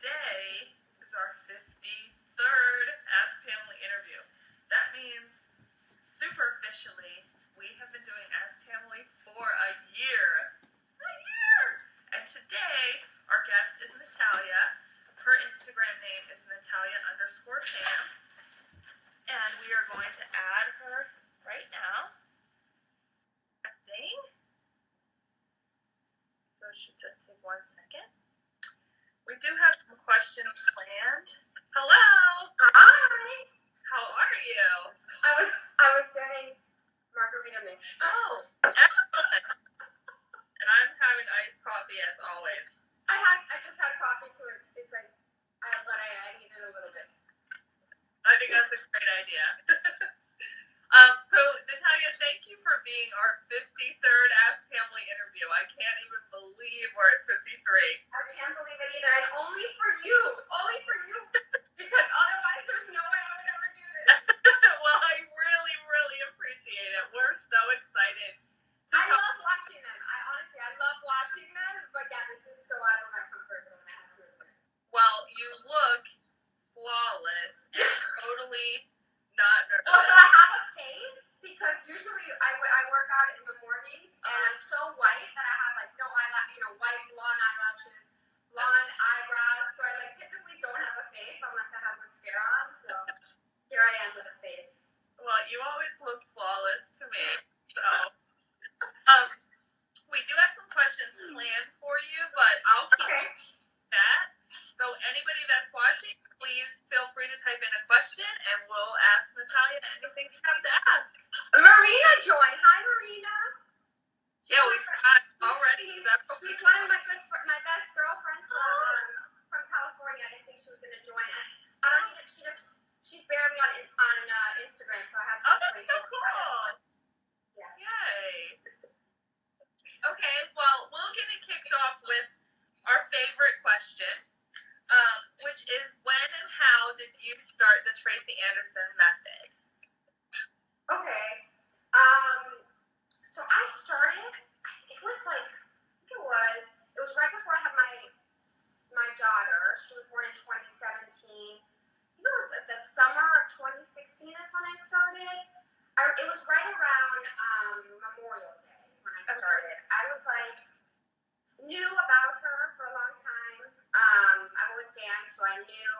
today is our 53rd Ask Tamily interview. That means, superficially, we have been doing Ask Tamily for a year. A year! And today, our guest is Natalia. Her Instagram name is Natalia_Tam. And we are going to add her right now. So it should just take 1 second. We do have some questions planned. Hello. Hi. How are you? I was getting margarita mix. Oh, excellent. And I'm having iced coffee as always. I just had coffee too. It's like I needed a little bit. I think that's a great idea. So Natalia, thank you for being our 53rd Ask Tamily interview. I can't even believe we're at 53. I can't believe it either, and only for you, because otherwise there's no way I would ever do this. Well, I really, really appreciate it. We're so excited. I love watching them. I love watching them, but yeah, this is so out of my comfort zone, I have to admit. Well, you look flawless and totally not nervous. Well, so I have a face, because usually I work out in the mornings, and I'm so white that I have like no eyelash, white blonde eyelashes, blonde eyebrows, so I typically don't have a face unless I have mascara on, so here I am with a face. Well, you always look flawless to me, so. We do have some questions planned for you, but I'll keep that. So anybody that's watching, please feel free to type in a question, and we'll ask Natalia anything you have to ask. Marina joined. Hi, Marina. Yeah, we've got already several. She's one of my best girlfriends from California. I didn't think she was going to join us. She's barely on Instagram, so I have to explain. Oh, that's so cool. Yeah. Yay. Okay, well, we'll get it kicked off with our favorite question, which is when and how did you start the Tracy Anderson method? Okay. So I started, it was right before I had my daughter. She was born in 2017. I think it was the summer of 2016 is when I started. It was right around Memorial Day is when I started. I was knew about her for a long time. I've always danced, so I knew,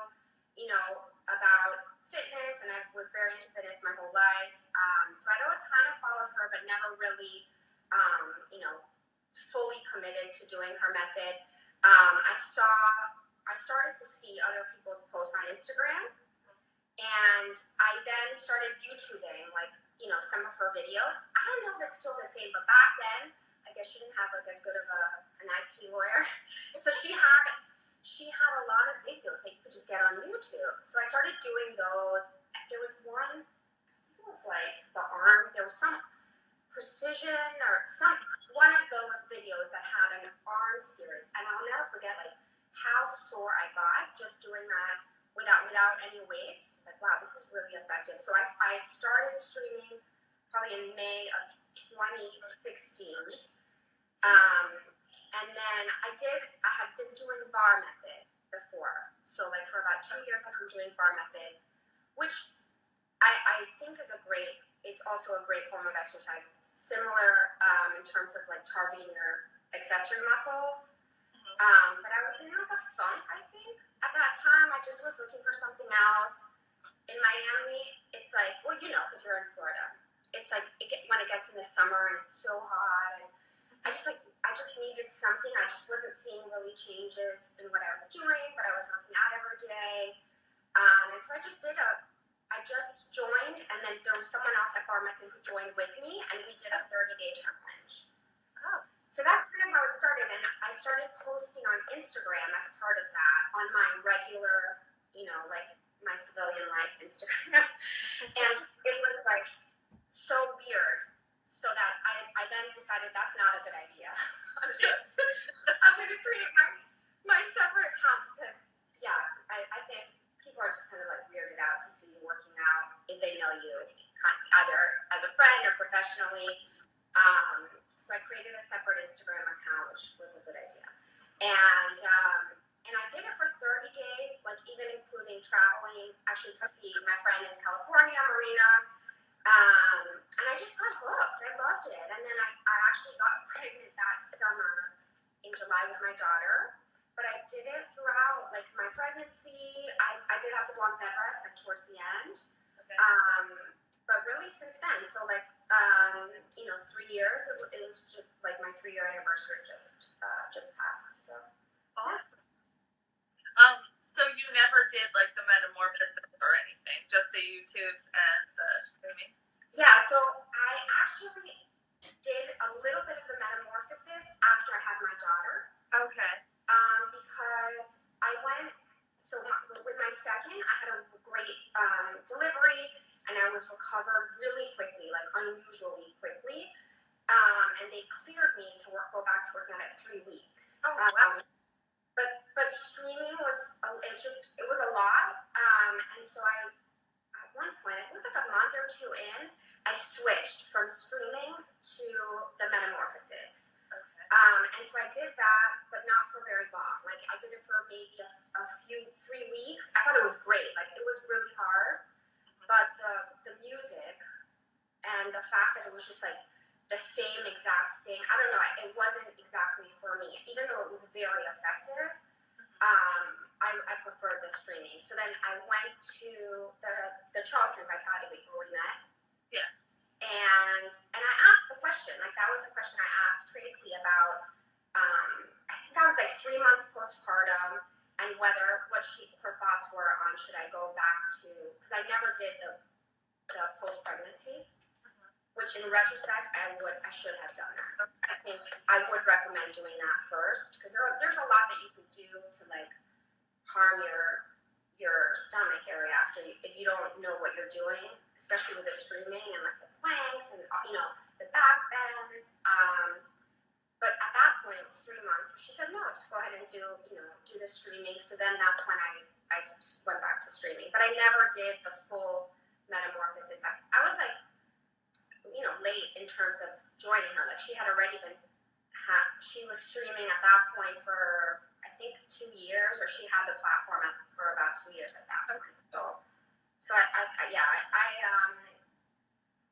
about fitness, and I was very into fitness my whole life. So I'd always kind of followed her, but never really, fully committed to doing her method. I started to see other people's posts on Instagram, and I then started YouTubing, some of her videos. I don't know if it's still the same, but back then, I guess she didn't have as good of an IP lawyer. So she had a lot of videos that you could just get on YouTube. So I started doing those. There was one, it was the arm, there was some precision or one of those videos that had an arm series. And I'll never forget how sore I got just doing that without any weights. It's wow, this is really effective. So I started streaming probably in May of 2016. And then I had been doing bar method before. So for about 2 years I've been doing bar method, which I think is it's also a great form of exercise. Similar in terms of targeting your accessory muscles. But I was in a funk, I think. At that time, I just was looking for something else. In Miami, it's because you're in Florida. It's when it gets in the summer and it's so hot, and I just needed something. I just wasn't seeing really changes in what I was doing, but I was working out every day. And so I just joined, and then there was someone else at Bar Method who joined with me, and we did a 30-day challenge. Oh. So that's kind of how it started, and I started posting on Instagram as part of that on my regular, my civilian life Instagram. And it was so weird. So that I then decided that's not a good idea. I'm going to create my separate account because, I think people are just kind of weirded out to see you working out if they know you either as a friend or professionally. So I created a separate Instagram account, which was a good idea. And And I did it for 30 days, like even including traveling, actually to see my friend in California, Marina. And I just got hooked. I loved it. And then I actually got pregnant that summer in July with my daughter. But I did it throughout, like my pregnancy. I did have to go on bed rest like towards the end. Okay. But really since then, so like 3 years. It was just, like my 3-year anniversary just passed. So awesome. So you never did like the metamorphosis or anything, just the YouTubes and the streaming? Yeah, so I actually did a little bit of the metamorphosis after I had my daughter. Okay. Because I went, with my second, I had a great delivery, and I was recovered really quickly, like unusually quickly. And they cleared me to go back to working at 3 weeks. Oh, wow. But streaming was it was a lot, and so at one point, it was like a month or two in, I switched from streaming to the metamorphosis. Okay. And so I did that, but not for very long. Like I did it for maybe a few 3 weeks. I thought it was great. Like it was really hard, but the music and the fact that it was just like the same exact thing. I don't know. It wasn't exactly for me, even though it was very effective. I preferred the streaming. So then I went to the Charleston Vitality Week where we met. Yes. And I asked the question. Like that was the question I asked Tracy about. I think I was like 3 months postpartum, and what her thoughts were on should I go back to, because I never did the post pregnancy. Which in retrospect, I should have done that. I think I would recommend doing that first, because there's a lot that you can do to like harm your stomach area if you don't know what you're doing, especially with the streaming and like the planks and the back bends. But at that point it was 3 months, so she said no, just go ahead and do the streaming. So then that's when I went back to streaming, but I never did the full metamorphosis. I was like late in terms of joining her. Like she had already she was streaming at that point for I think 2 years, or she had the platform for about 2 years at that point. So I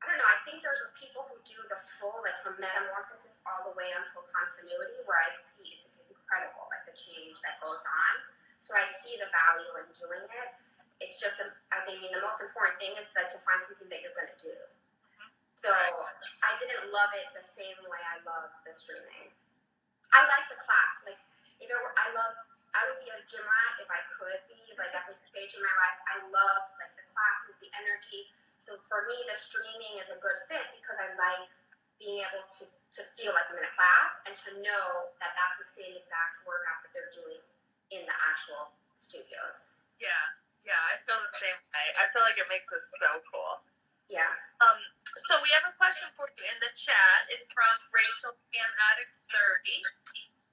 don't know. I think there's people who do the full, like from metamorphosis all the way until continuity, where I see it's incredible, like the change that goes on. So I see the value in doing it. It's just, I think the most important thing is like to find something that you're going to do. So I didn't love it the same way I love the streaming. I like the class. Like I would be a gym rat if I could be. Like at this stage in my life, I love like the classes, the energy. So for me, the streaming is a good fit because I like being able to feel like I'm in a class and to know that that's the same exact workout that they're doing in the actual studios. Yeah, I feel the same way. I feel like it makes it so cool. Yeah. So we have a question for you in the chat. It's from Rachel Cam Addict 30.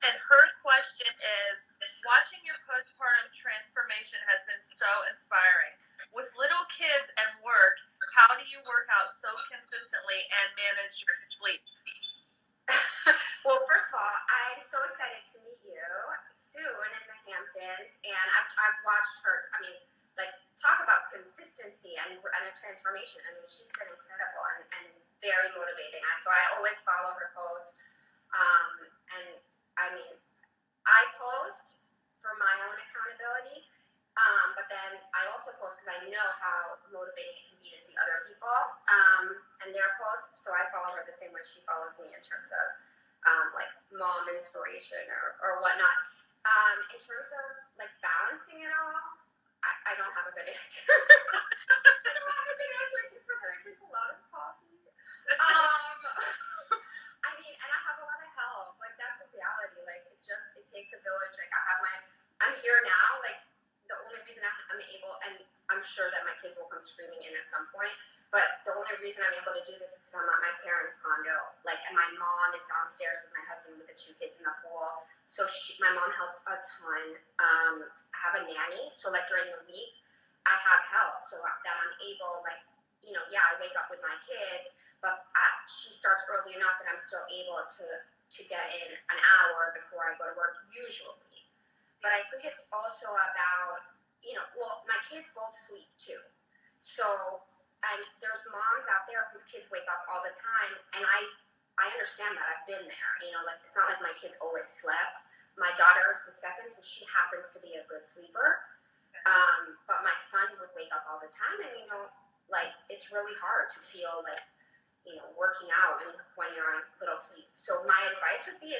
And her question is, watching your postpartum transformation has been so inspiring. With little kids and work, how do you work out so consistently and manage your sleep? Well, first of all, I'm so excited to meet you soon in the Hamptons. And I've watched her, talk about consistency and a transformation. She's been incredible and very motivating. So I always follow her posts. I post for my own accountability, but then I also post because I know how motivating it can be to see other people and their posts. So I follow her the same way she follows me in terms of mom inspiration or whatnot. In terms of balancing it all, I don't have a good answer. I don't have a good answer except for that I drink a lot of coffee. And I have a lot of help. That's a reality. It takes a village. I'm here now. The only reason I'm able, and I'm sure that my kids will come screaming in at some point, but the only reason I'm able to do this is because I'm at my parents' condo. And my mom is downstairs with my husband with the 2 kids in the pool. So my mom helps a ton. I have a nanny. So during the week, I have help so that I'm able, I wake up with my kids, but she starts early enough that I'm still able to get in an hour before I go to work, usually. But I think it's also about, well, my kids both sleep too. So, and there's moms out there whose kids wake up all the time, and I understand that. I've been there. Like, it's not like my kids always slept. My daughter is the second, so she happens to be a good sleeper. But my son would wake up all the time, and like, it's really hard to feel like, working out and when you're on little sleep. So my advice would be,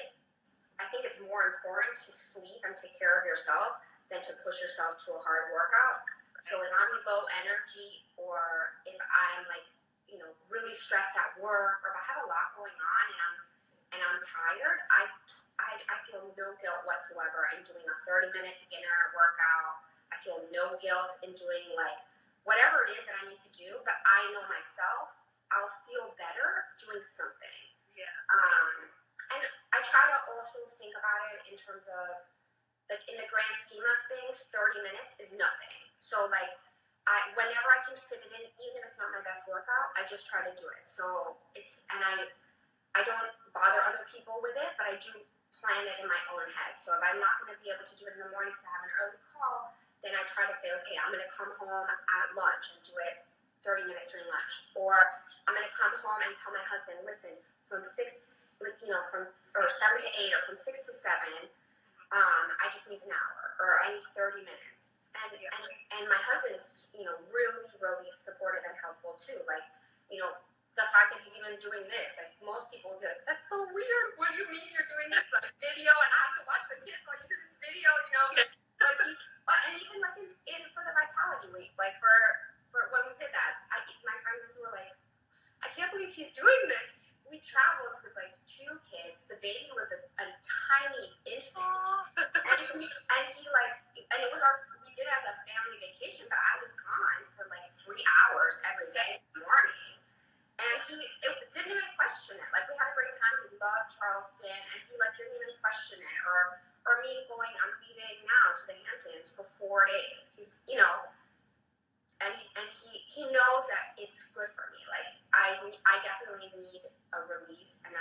I think it's more important to sleep and take care of yourself than to push yourself to a hard workout. So if I'm low energy, or if I'm like, really stressed at work, or if I have a lot going on and I'm tired, I feel no guilt whatsoever in doing a 30-minute beginner workout. I feel no guilt in doing like whatever it is that I need to do, but I know myself, I'll feel better doing something. Yeah. And I try to also think about it in terms of, like, in the grand scheme of things, 30 minutes is nothing. So, like, whenever I can fit it in, even if it's not my best workout, I just try to do it. So I don't bother other people with it, but I do plan it in my own head. So if I'm not going to be able to do it in the morning because I have an early call, then I try to say, okay, I'm going to come home at lunch and do it 30 minutes during lunch. Or I'm going to come home and tell my husband, listen, from 7 to 8, or from 6 to 7, I just need an hour, or I need 30 minutes. And my husband is, really, really supportive and helpful too. Like, the fact that he's even doing this, like, most people would be like, that's so weird. What do you mean you're doing this like video and I have to watch the kids while you do this video, But he's, and even like in for the Vitality Week, like for when we did that, my friends were like, I can't believe he's doing this. We traveled with like 2 kids. The baby was a tiny infant, and it was we did it as a family vacation, but I was gone for like 3 hours every day in the morning, and it didn't even question it. Like, we had a great time. He loved Charleston, and he like didn't even question it. Or me going, I'm leaving now to the Hamptons for 4 days. And he knows that it's good for me. Like, I definitely need a release, and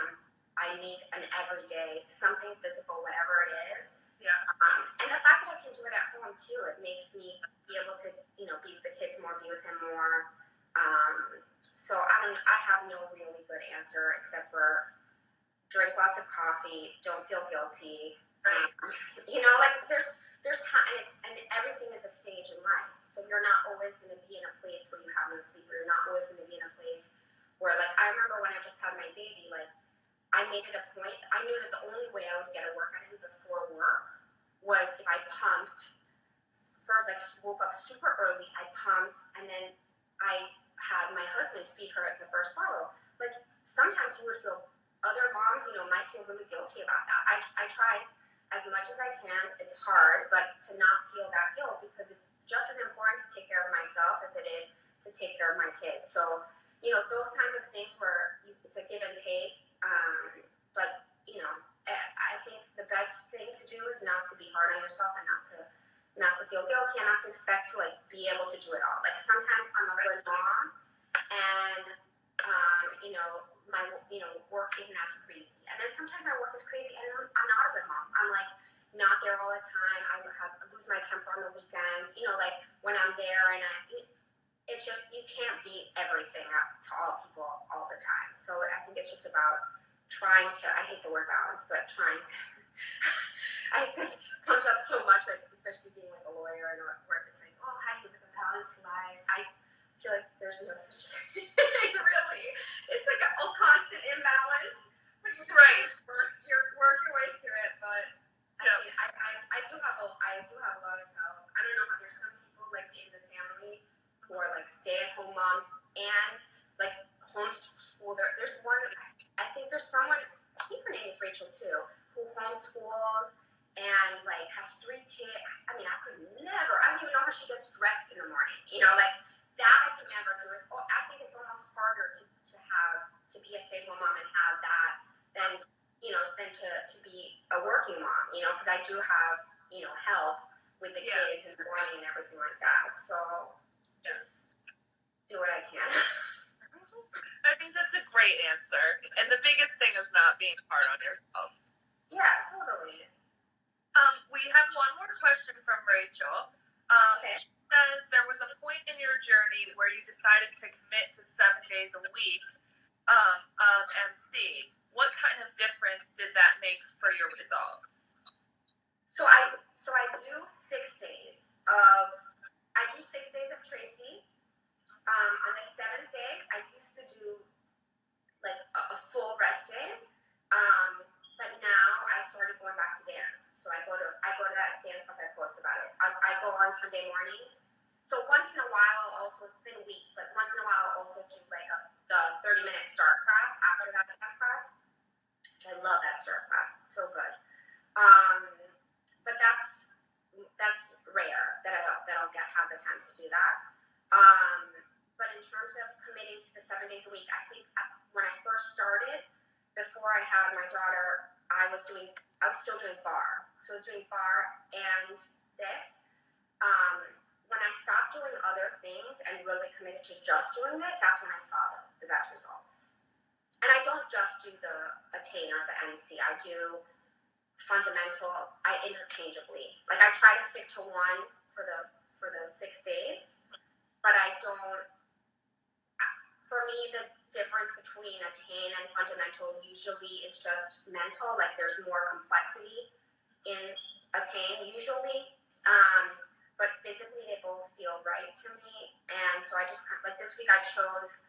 I need an everyday something physical, whatever it is. Yeah. And the fact that I can do it at home too, it makes me be able to, be with the kids more, be with him more. So I have no really good answer except for drink lots of coffee, don't feel guilty. Like, there's time, and everything is a stage in life. So you're not always going to be in a place where you have no sleep, or you're not always going to be in a place where, like, I remember when I just had my baby, like, I made it a point. I knew that the only way I would get a workout in before work was if I pumped. Woke up super early, I pumped, and then I had my husband feed her the first bottle. Like, sometimes you would feel, other moms, might feel really guilty about that. I try as much as I can. It's hard, but to not feel that guilt, because it's just as important to take care of myself as it is to take care of my kids. So, those kinds of things where it's a give and take. But, I think the best thing to do is not to be hard on yourself, and not to feel guilty, and not to expect to, like, be able to do it all. Like, sometimes I'm a good mom, and my work isn't as crazy, and then sometimes my work is crazy, and I'm not a good mom. I'm like not there all the time. I lose my temper on the weekends. Like, when I'm there, and it's just, you can't be everything to all people all the time. So I think it's just about trying to. I hate the word balance, but trying to. This comes up so much, like, especially being like a lawyer and work. It's like, oh, how do you live a balanced life? I feel like there's no such thing, really. It's like a constant imbalance, but you just work your way through it. But I mean, I do have a lot of help. I don't know how there's some people, like, in the family who are like stay-at-home moms and like homeschool. There's one. I think there's someone. I think her name is Rachel too, who homeschools and like has 3 kids. I mean, I could never. I don't even know how she gets dressed in the morning. Like. That I could never do. I think it's almost harder to be a stay-at-home mom and have that than to be a working mom. Because I do have help with the kids in the morning and everything like that. So just do what I can. I think that's a great answer, and the biggest thing is not being hard on yourself. Yeah, totally. we have one more question from Rachel. Okay. She says there was a point in your journey where you decided to commit to 7 days a week of MC. What kind of difference did that make for your results? So I do 6 days of Tracy. On the 7th day, I used to do like a full rest day. But now I started going back to dance. So I go to that dance class. I post about it. I go on Sunday mornings. So once in a while, also it's been weeks, but once in a while I'll also do like the 30-minute start class after that dance class. Which I love that start class. It's so good. But that's rare that I'll have the time to do that. But in terms of committing to the 7 days a week, I think when I first started, before I had my daughter, I was still doing bar. So I was doing bar and this. When I stopped doing other things and really committed to just doing this, that's when I saw the best results. And I don't just do the attain or the MC. I do fundamental. I interchangeably. Like I try to stick to one for the 6 days, but I don't. For me, the difference between attain and fundamental usually is just mental. Like there's more complexity in attain usually. But physically they both feel right to me. And so I just like this week I chose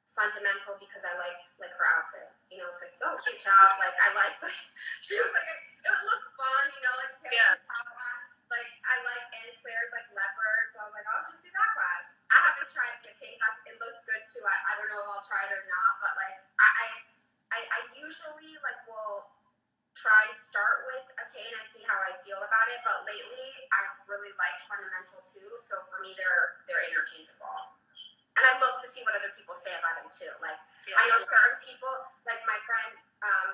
fundamental because I liked like her outfit. You know, it's like, oh, cute job. Like I liked like she was like it looked fun, you know, like she had the top on. Like I liked Annie Claire's like leopard, so I was like, I'll just do that class. I haven't tried the attain class. It looks good too. I don't know if I'll try it or not, but like I usually like will try to start with attain and see how I feel about it. But lately, I've really liked fundamental too. So for me, they're interchangeable. And I love to see what other people say about them too. Like I know certain people, like my friend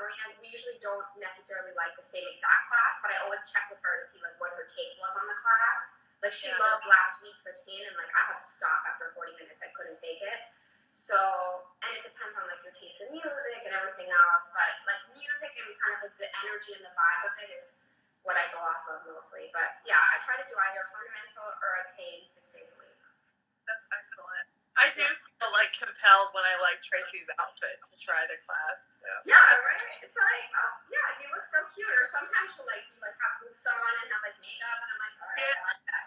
Marina, we usually don't necessarily like the same exact class, but I always check with her to see like what her take was on the class. Like she loved last week's attain, and like I had to stop after 40 minutes. I couldn't take it. So, and it depends on like your taste in music and everything else. But like music and kind of like the energy and the vibe of it is what I go off of mostly. But yeah, I try to do either fundamental or attain 6 days a week. That's excellent. I do feel like compelled when I like Tracy's outfit to try the class too. Yeah, right. It's like, yeah, you look so cute. Or sometimes she'll like you like have boots on and have like makeup, and I'm like, all right, I like that.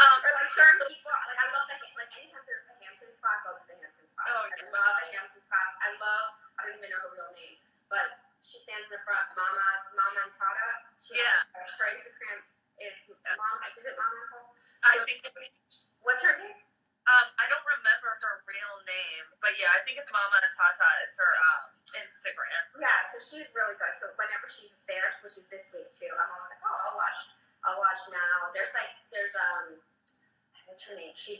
Yeah. Or like certain people, like I love like anytime there's the Hamptons class, I'll do the Hamptons class. Oh, I love the Hamptons class. I don't even know her real name, but she stands in the front, Mama and Tata. Her Instagram is Mom. Is it Mama and Tata? I think. What's her name? I don't remember her real name, but yeah, I think it's Mama and Tata is her Instagram. Yeah, so she's really good. So whenever she's there, which is this week too, I'm always like, oh, I'll watch now. There's what's her name? She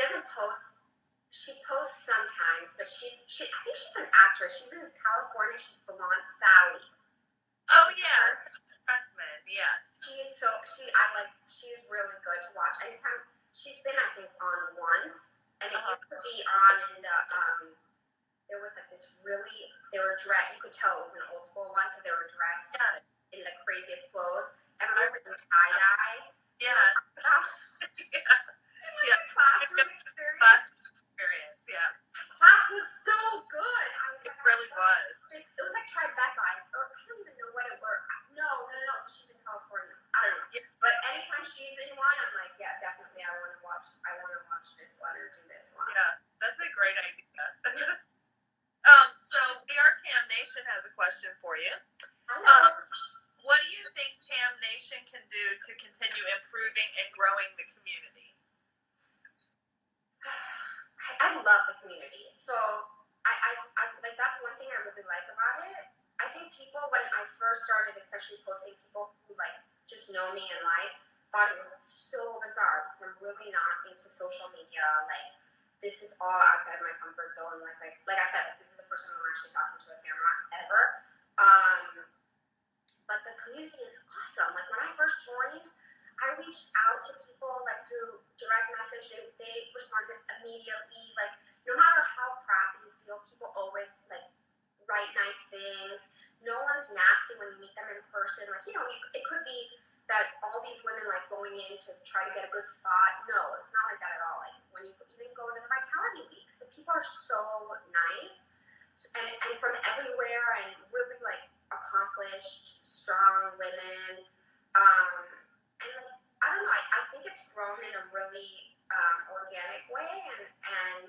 doesn't post. She posts sometimes, but I think she's an actress. She's in California. She's blonde, Sally. Oh yes, freshman. Yes. She's really good to watch. Anytime. She's been, I think, on once, and it used to be on in the, there was like this really, they were dressed, you could tell it was an old school one, because they were dressed in the craziest clothes. Everyone was in tie-dye. Yeah. The classroom experience. Class was so good. I was like, it really was. It was like Tribeca, or I don't even know what it were. No. She's in California. I don't know. Yeah. But anytime she's in one, I'm like, yeah, definitely. I want to watch this one or do this one. Yeah, that's a great idea. So VR Tam Nation has a question for you. What do you think Tam Nation can do to continue improving and growing the community? I love the community. So I like that's one thing I really like about it. I think people, when I first started, especially posting, people who like just know me in life, thought it was so bizarre because I'm really not into social media. Like this is all outside of my comfort zone. Like I said, like, this is the first time I'm actually talking to a camera ever. But the community is awesome. Like when I first joined, I reached out to people like through direct message. They responded immediately. Like no matter how crappy you feel, people always like write nice things. No one's nasty when you meet them in person. Like, you know, it could be that all these women like going in to try to get a good spot. No, it's not like that at all. Like when you even go to the Vitality Weeks, the people are so nice and from everywhere and really like accomplished, strong women. And like, I don't know, I think it's grown in a really organic way and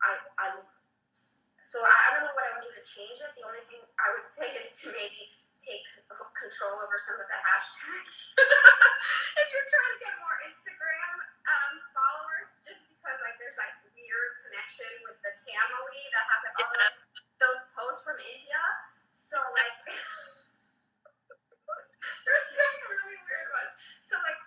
I so I don't know what I would do to change it. The only thing I would say is to maybe take control over some of the hashtags. If you're trying to get more Instagram followers, just because like there's like weird connection with the Tamily that has like all of those posts from India. So like there's some really weird ones. So like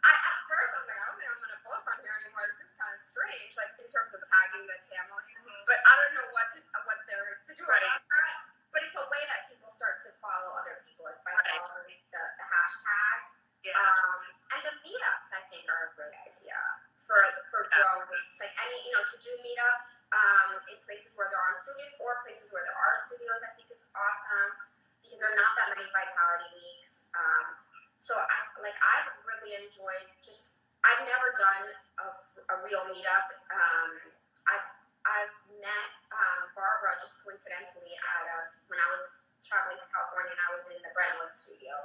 I at first I was like, I don't think I'm gonna post on here anymore. This is kind of strange, like in terms of tagging the Tamily. But I don't know what there is to do about that. But it's a way that people start to follow other people is by following the hashtag. Yeah. And the meetups, I think, are a great idea for growing. It's like to do meetups in places where there aren't studios or places where there are studios. I think it's awesome because there are not that many Vitality Weeks. So I've really enjoyed I've never done a real meetup. I've met Barbara just coincidentally when I was traveling to California and I was in the Brentwood studio,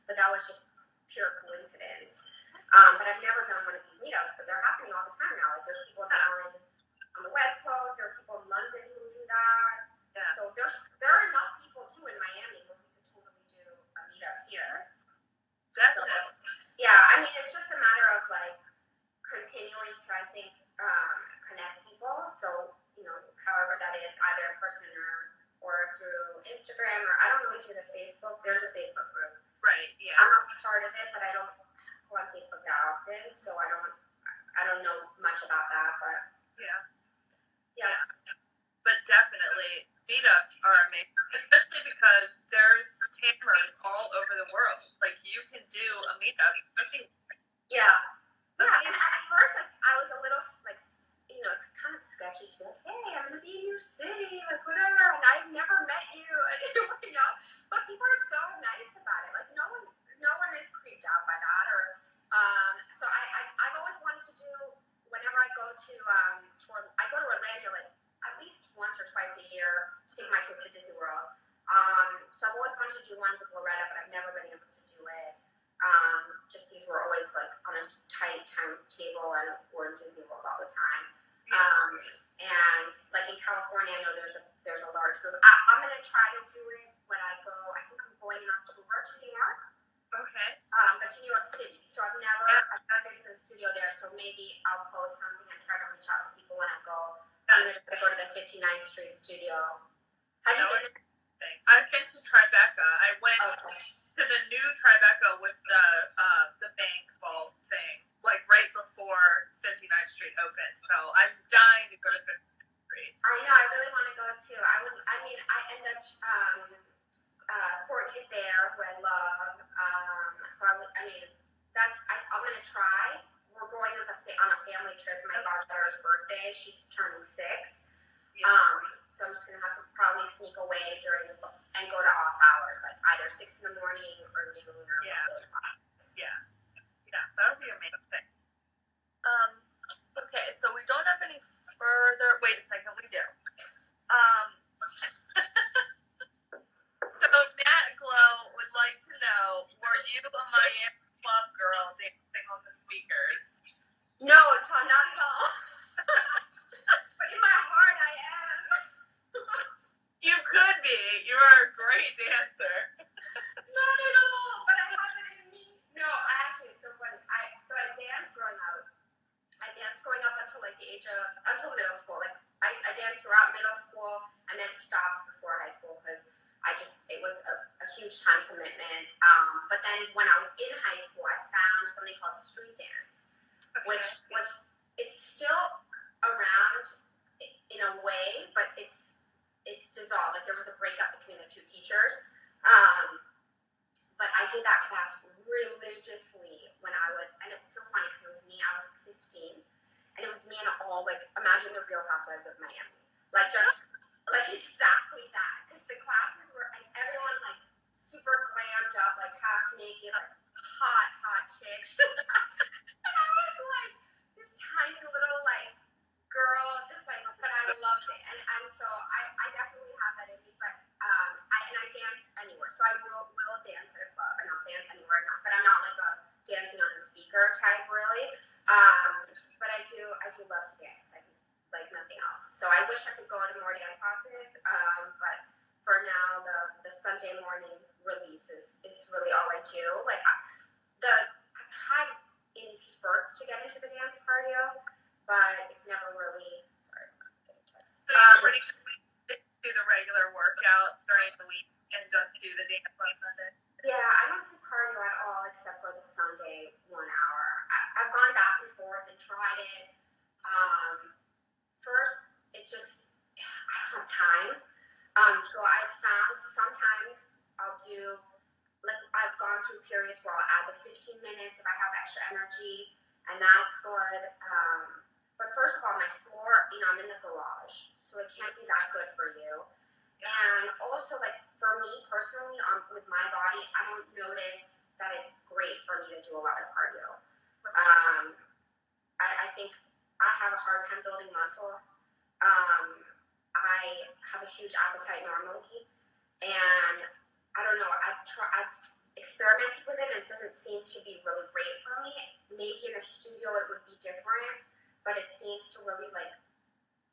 but that was just pure coincidence. But I've never done one of these meetups, but they're happening all the time now. Like there's people now on the West Coast, there are people in London who do that. Yeah. So there are enough people too in Miami where we could totally do a meetup here. Definitely. So, yeah, I mean it's just a matter of like continuing to I think connect people. So however that is, either in person or through Instagram, or I don't really do the Facebook. There's a Facebook group. Right. Yeah. I'm not part of it, but I don't go on Facebook that often, so I don't know much about that. But yeah. But definitely, meetups are amazing, especially because there's tamers all over the world. Like you can do a meetup. I think. Yeah. And at first, like, I was a little like. It's kind of sketchy to be like, hey, I'm going to be in your city, like, whatever, and I've never met you, and, but people are so nice about it. Like, no one is creeped out by that, or, so I've always wanted to do, whenever I go to Orlando, like, at least once or twice a year to take my kids to Disney World. So I've always wanted to do one with Loretta, but I've never been able to do it. Just because we're always, like, on a tight timetable, and we're in Disney World all the time. And like in California, I know there's a large group. I'm gonna try to do it when I go. I think I'm going in October to New York. Okay. But to New York City. So I've never been to the studio there. So maybe I'll post something and try to reach out to people when I go. I'm gonna try to go to the 59th Street studio. Have you been? I've been to Tribeca. I went to the new Tribeca with the bank vault thing. Like right before 59th Street opened, so I'm dying to go to 59th Street. I know, I really want to go too. I end up Courtney's there, who I love. So I'm gonna try. We're going on a family trip. My goddaughter's birthday. She's turning 6. Yeah. So I'm just gonna have to probably sneak away and go to off hours, like either 6 in the morning or noon or really possible. Yeah. Yeah, that would be amazing. Okay, so we don't have any further. Wait a second, we do. So Nat Glow would like to know: were you a Miami club girl dancing on the speakers? No, not at all. But in my heart, I am. You could be. You are a great dancer. Not at all. But I have it in me. No, it's so funny. I danced growing up. I danced growing up until middle school. Like I danced throughout middle school and then stopped before high school because it was a huge time commitment. But then when I was in high school, I found something called street dance, which it's still around in a way, but it's dissolved. Like there was a breakup between the two teachers. But I did that class religiously when I was, and it was so funny because it was me, I was 15, and it was me and all, like, imagine the Real Housewives of Miami. Like, just, Like exactly that. Because the classes were, and everyone like super glammed up, like half naked, like hot chicks. And I was like this tiny little like girl, just like, but I loved it. And so I definitely have that in me, but I dance anywhere. So I will dance at a club and I'll dance anywhere, but I'm not like a dancing on the speaker type really. But I do love to dance. Like nothing else. So I wish I could go to more dance classes. But for now, the Sunday morning release is really all I do. Like I've tried in spurts to get into the dance cardio, but it's never really. Sorry, I'm not getting text. So you pretty much do the regular workout during the week and just do the dance on Sunday. Yeah, I don't do cardio at all except for the Sunday 1 hour. I've gone back and forth and tried it. First, it's just I don't have time. So I've found sometimes I'll do like I've gone through periods where I'll add the 15 minutes if I have extra energy, and that's good. But first of all, my floor, I'm in the garage, so it can't be that good for you. And also, like for me personally, with my body, I don't notice that it's great for me to do a lot of cardio. I think I have a hard time building muscle. I have a huge appetite normally, and I don't know. I've experimented with it, and it doesn't seem to be really great for me. Maybe in a studio it would be different, but it seems to really like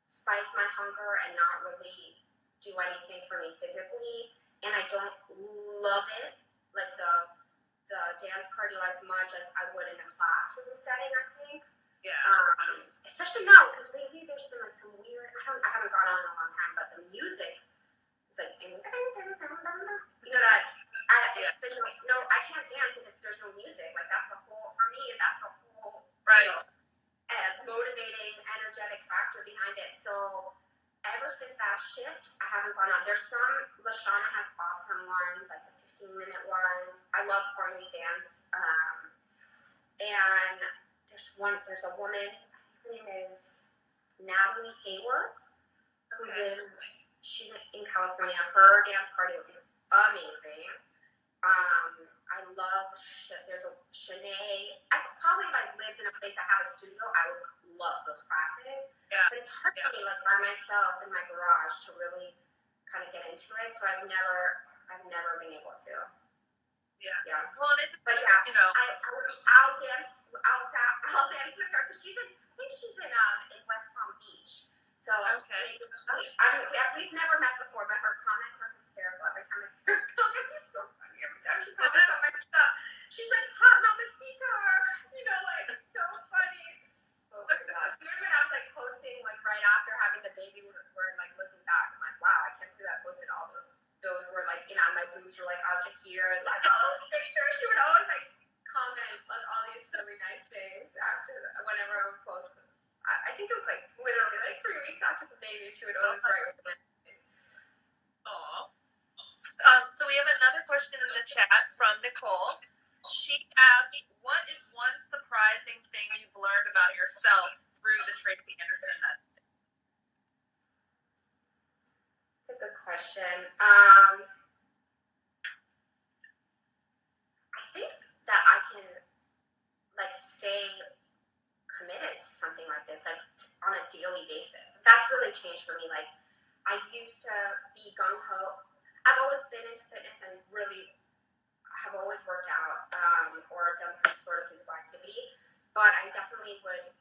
spike my hunger and not really do anything for me physically. And I don't love it, like the dance cardio as much as I would in a classroom setting, I think. Yeah. Especially now, because lately there's been like some weird. I haven't gone on in a long time, but the music is like ding, ding, ding, ding, ding, that. It's been no. I can't dance if there's no music. Like that's a whole for me. That's a whole right. Motivating, energetic factor behind it. So ever since that shift, I haven't gone on. There's some. Lashana has awesome ones, like the 15-minute ones. I love Courtney's dance. And there's a woman, I think her name is Natalie Hayward, who's she's in California. Her dance cardio is amazing. I love, there's a Shanae. I could probably lived in a place that had a studio. I would love those classes. Yeah. But it's hard for me, by myself in my garage to really kind of get into it. So I've never been able to. Yeah. Well, and but yeah, I'll dance with her because I think she's in West Palm Beach. So maybe, we've never met before, but her comments are hysterical. Every time I see her comments are so funny. Every time she comments on my stuff, she's like, "Hot mamacita," it's so funny. Oh my gosh! Remember when I was posting right after having the baby, we're looking back. I'm like, wow, I can't believe I posted all those were my boobs were out to here, and all those pictures. She would always comment on all these really nice things whenever I would post. I think it was literally 3 weeks after the baby, she would always write with me. Aww. So we have another question in the chat from Nicole. She asked, what is one surprising thing you've learned about yourself through the Tracy Anderson method? That's a good question. I think that I can stay committed to something like this on a daily basis. That's really changed for me. I used to be gung-ho. I've always been into fitness and really have always worked out or done some sort of physical activity, but I definitely would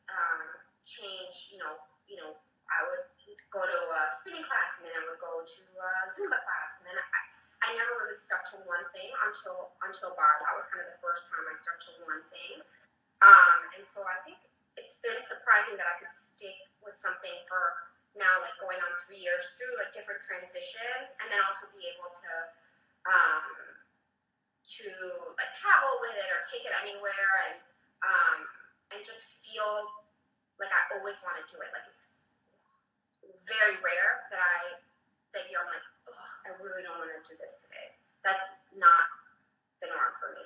change. I would go to a spinning class, and then I would go to a Zumba class, and then I never really stuck to one thing until bar. That was kind of the first time I stuck to one thing, and so I think it's been surprising that I could stick with something for now, going on 3 years through different transitions, and then also be able to travel with it or take it anywhere, and just feel like I always want to do it. It's very rare that I'm I really don't want to do this today. That's not the norm for me.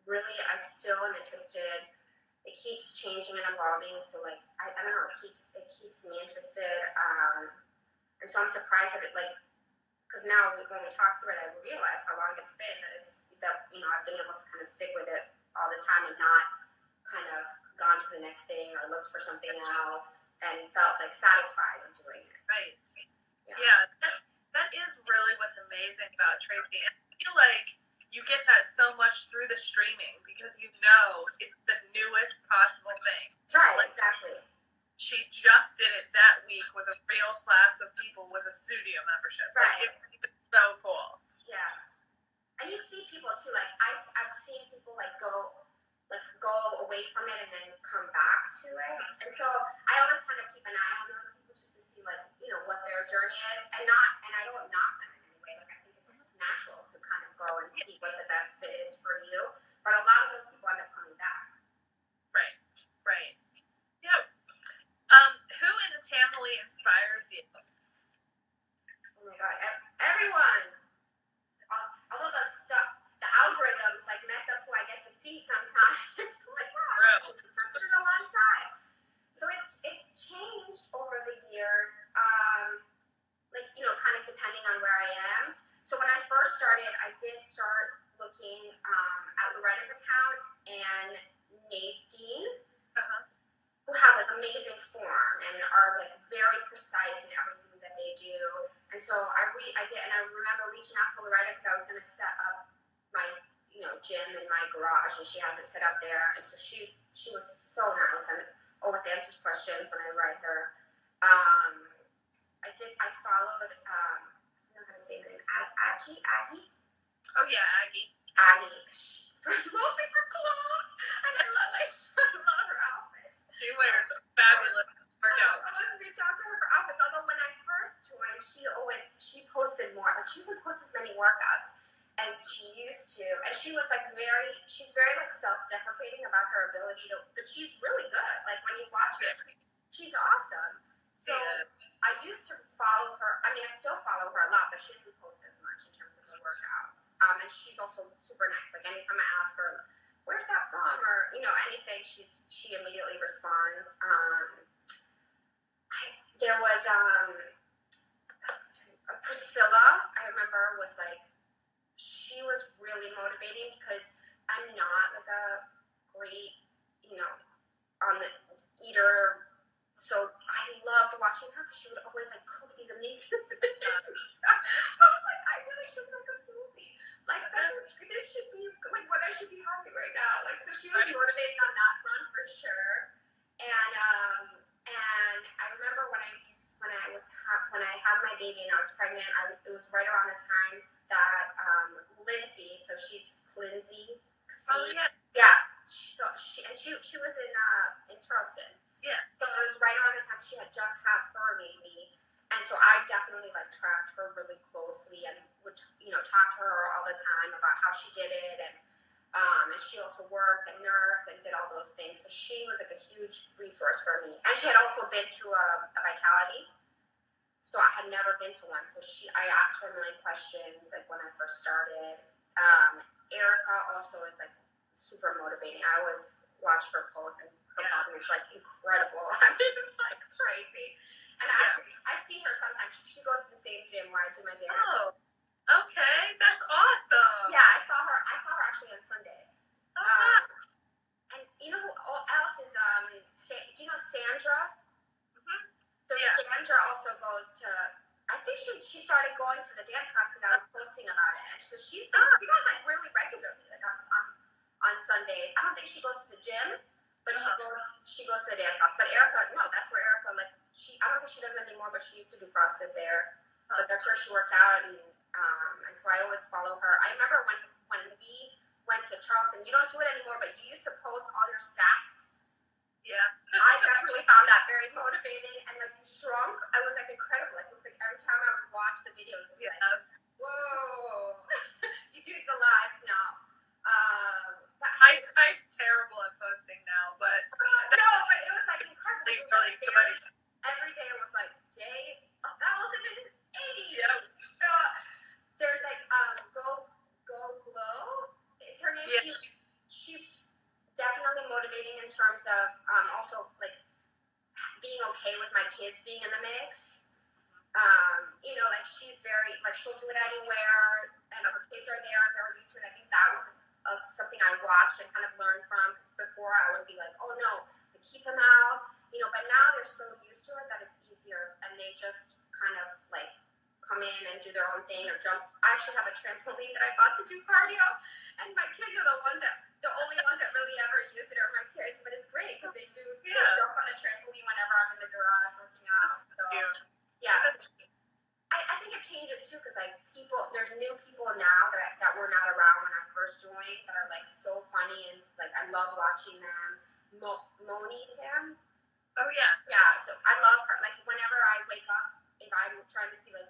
Really, I still am interested. It keeps changing and evolving, so I don't know. It keeps me interested. And so I'm surprised that it, like, because now when we talk through it, I realize how long it's been that I've been able to kind of stick with it all this time and not kind of gone to the next thing or looked for something else and felt like satisfied in doing it. Right. Yeah, that is really what's amazing about Tracy. And I feel like you get that so much through the streaming because it's the newest possible thing. Right, exactly. She just did it that week with a real class of people with a studio membership. Right. It's so cool. Yeah. And you see people too, like I've seen people like go away from it and then come back to it. And so I always kind of keep an eye on those people just to see like, what their journey is and I don't knock them in any way. Like I think it's natural to kind of go and see what the best fit is for you. But a lot of those people end up coming back. Right. Yep. Who in the Tamily inspires you? Oh my God, everyone. Although the algorithms like mess up who I get to see sometimes. I'm like, wow, I've seen this person in a long time. So it's changed over the years. Kind of depending on where I am. So when I first started, I did start looking at Loretta's account and Nadine. Who have like amazing form and are like very precise in everything that they do. And so I did, and I remember reaching out to Loretta because I was going to set up my gym in my garage, and she has it set up there. And so she was so nice and always answers questions when I write her. I followed I don't know how to say her name, Aggie. Oh yeah, Aggie. Mostly for clothes, and I love her outfits. She wears fabulous workouts. I always reach out to her for outfits. Although when I first joined, she posted more. Like she doesn't post as many workouts as she used to, and she was like she's very like self-deprecating about her ability to, but she's really good. Like when you watch her, she's awesome. So I used to follow her. I mean, I still follow her a lot, but she doesn't post as much in terms of her workouts. And she's also super nice. Like anytime I ask her, where's that from, or anything, she immediately responds. There was Priscilla. I remember was like she was really motivating because I'm not like a great on the eater. So I loved watching her because she would always like cook these amazing things. So I was like, I really should make a smoothie. Like this should be like what I should be having right now. Like so she was motivating on that front for sure. And I remember when I had my baby and I was pregnant, it was right around the time that Lindsay, so she's Lindsay. Oh yeah. Yeah. So she was in Charleston. Yeah. So it was right around the time she had just had her baby. And so I definitely like tracked her really closely and would, talk to her all the time about how she did it. And she also worked and nursed and did all those things. So she was like a huge resource for me. And she had also been to a Vitality. So I had never been to one. So I asked her a million questions like when I first started. Erica also is like super motivating. I always watch her post and her body is like incredible. I mean, it's like crazy. And I see her sometimes. She goes to the same gym where I do my dance. Oh, okay, that's awesome. Yeah, I saw her actually on Sunday. And you know who else is? Do you know Sandra? Mm-hmm. So Sandra also goes to. I think she started going to the dance class because I was posting about it, and so she goes like really regularly, like on Sundays. I don't think she goes to the gym, but she goes to the dance class. But Erica, no, that's where Erica I don't think she does it anymore, but she used to do CrossFit there. But that's where she works out, and so I always follow her. I remember when we went to Charleston. You don't do it anymore, but you used to post all your stats. Yeah. I definitely found that very motivating, and like you shrunk. I was like incredible. Like it was like every time I would watch the videos, it was like, whoa, you do the lives now. But I'm terrible at posting now, but no, but it was like incredible. It was like every day it was like day 1,080. Yeah. There's like go glow. Is her name? Yeah. She's definitely motivating in terms of also like being okay with my kids being in the mix. Like she's very, like she'll do it anywhere, and her kids are there and very used to it. I think that was something I watched and kind of learned from, because before I would be like, oh no, keep them out, but now they're so used to it that it's easier, and they just kind of like come in and do their own thing or jump. I actually have a trampoline that I bought to do cardio, and my kids are the only ones that really ever use it are my kids, but it's great because they jump on a trampoline whenever I'm in the garage working out. So yeah, I think it changes too, because like there's new people now that were not around when I first joined that are like so funny, and like I love watching them. Moni Tam. Oh yeah. Yeah, so I love her. Like whenever I wake up, if I'm trying to see like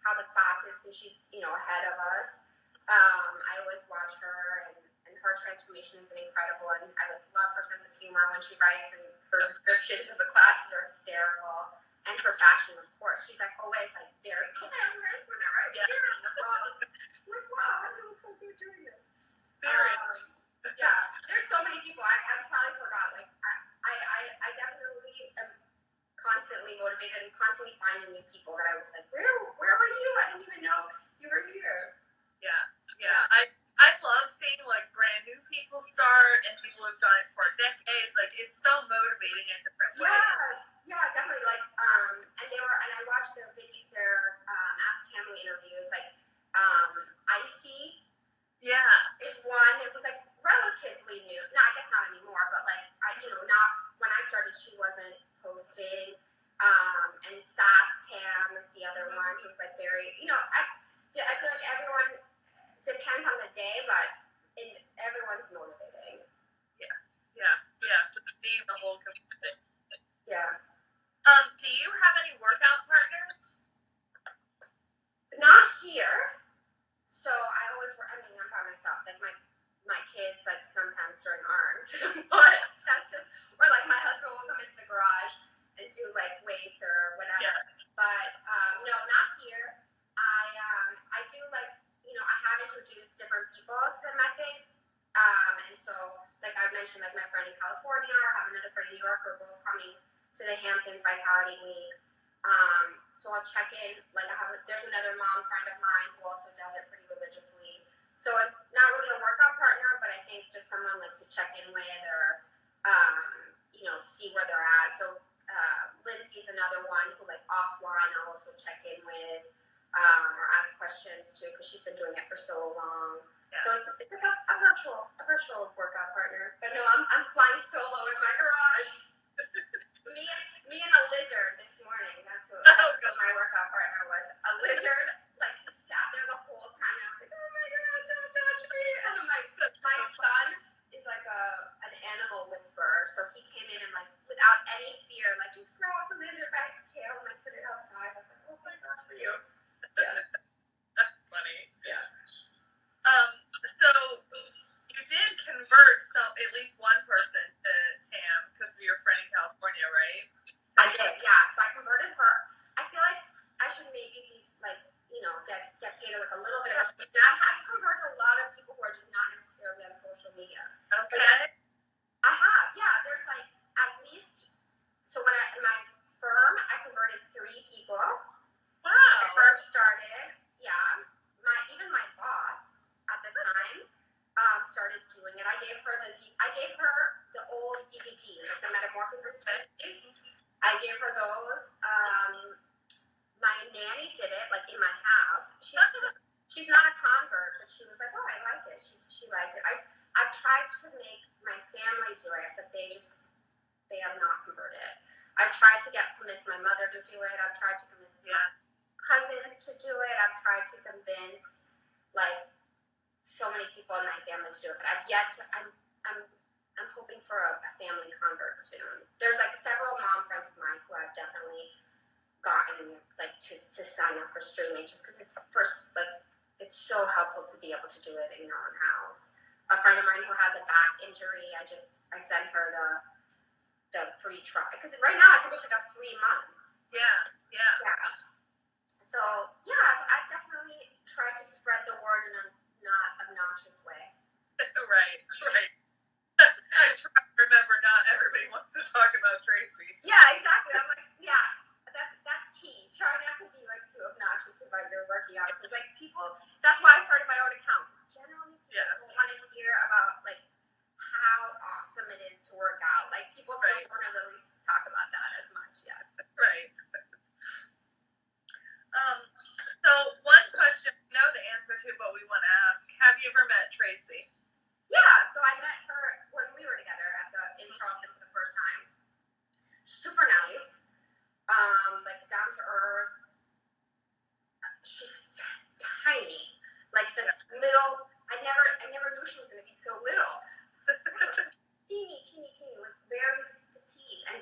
how the class is, and she's ahead of us, I always watch her, and her transformation has been incredible, and I love her sense of humor when she writes, and her descriptions of the classes are hysterical. And her fashion, of course. She's like always like very glamorous whenever I see her on the post. I'm like, wow, how do you look so good doing this? Yeah, there's so many people. I probably forgot. Like I definitely am constantly motivated and constantly finding new people that I was like, where were you? I didn't even know you were here. Yeah. I love seeing like brand new people start and people who've done it for a decade. Like it's so motivating in different ways. Yeah, definitely. Like, and I watched their Ask Tamily interviews. Like, Icy. Yeah. Is one. It was like relatively new. No, I guess not anymore. But like, not when I started, she wasn't posting. And Sass Tam is the other one. He was like very. I feel like everyone depends on the day, but everyone's motivating. Yeah. Being the whole community. Yeah. Do you have any workout partners? Not here. So I'm by myself. Like my kids, like sometimes during arms, but that's just, or like my husband will come into the garage and do like weights or whatever. Yeah. But no, not here. I do like, I have introduced different people to the method. And so, like I mentioned, like my friend in California, or I have another friend in New York, we're both coming to the Hamptons Vitality Week. So I'll check in. Like there's another mom friend of mine who also does it pretty religiously. So not really a workout partner, but I think just someone like to check in with, or see where they're at. So Lindsay's another one who like offline I'll also check in with, or ask questions too, because she's been doing it for so long. Yeah. So it's like a virtual workout partner. But no, I'm flying solo in my garage. Me and a lizard this morning. That's what my workout partner was. A lizard, like, sat there the whole time, and I was like, oh my god, don't touch me. And I'm like, my son is like an animal whisperer, so he came in and like, without any fear, like, just grab the lizard by its tail and like put it outside. I was like, oh my god, for you. Yeah. That's funny. Yeah. So you did convert at least one person to Tam because of your friend in California, right? I did, yeah. So I converted her. I feel like I should maybe be like, get paid like a little bit of. I've converted a lot of people who are just not necessarily on social media. Okay. I have, yeah. There's like at least. So when in my firm, I converted 3 people. Wow. When I first started, yeah. Even my boss at the time started doing it. I gave her the old DVDs, like the Metamorphosis DVDs. I gave her those. My nanny did it, like in my house. She's not a convert, but she was like, "Oh, I like it." She likes it. I've tried to make my family do it, but they are not converted. I've tried to convince my mother to do it. I've tried to convince my cousins to do it. I've tried to convince like so many people in my family to do it, but I've yet to. I'm hoping for a family convert soon. There's like several mom friends of mine who I've definitely gotten like to sign up for streaming, just because it's so helpful to be able to do it in your own house. A friend of mine who has a back injury, I sent her the free trial, because right now I think it's like a 3 months. Yeah. So yeah, I definitely try to spread the word in a not obnoxious way. Right. I try to remember not everybody wants to talk about Tracy. Yeah, exactly. I'm like, yeah, that's key. Try not to working out because like people. That's why I started my own account. Because generally people want to hear about like how awesome it is to work out. Like people don't want to really talk about that as much. Yeah. Right. So one question we know the answer to, but we want to ask: have you ever met Tracy? Yeah. So I met her when we were together in Charleston for the first time. Super nice. Like down to earth. She's tiny. Like the little. I never knew she was gonna be so little. teeny, like very petite, and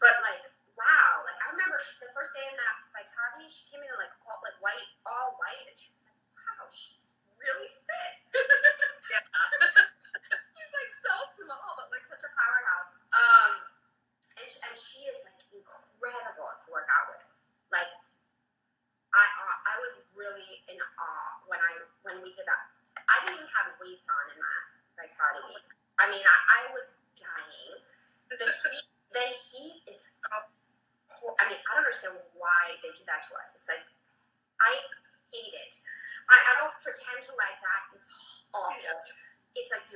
but like wow, like I remember the first day in that Vitality, she came in like all white, and she was like, wow, she's really fit. Yeah, she's like so small, but like such a powerhouse. And she is like incredible to work out with. Like I was really in awe when we did that. I didn't even have weights on in that Vitality week. I mean, I was dying. The heat is. I mean, I don't understand why they do that to us. It's like I hate it. I don't pretend to like that. It's awful. Yeah. It's like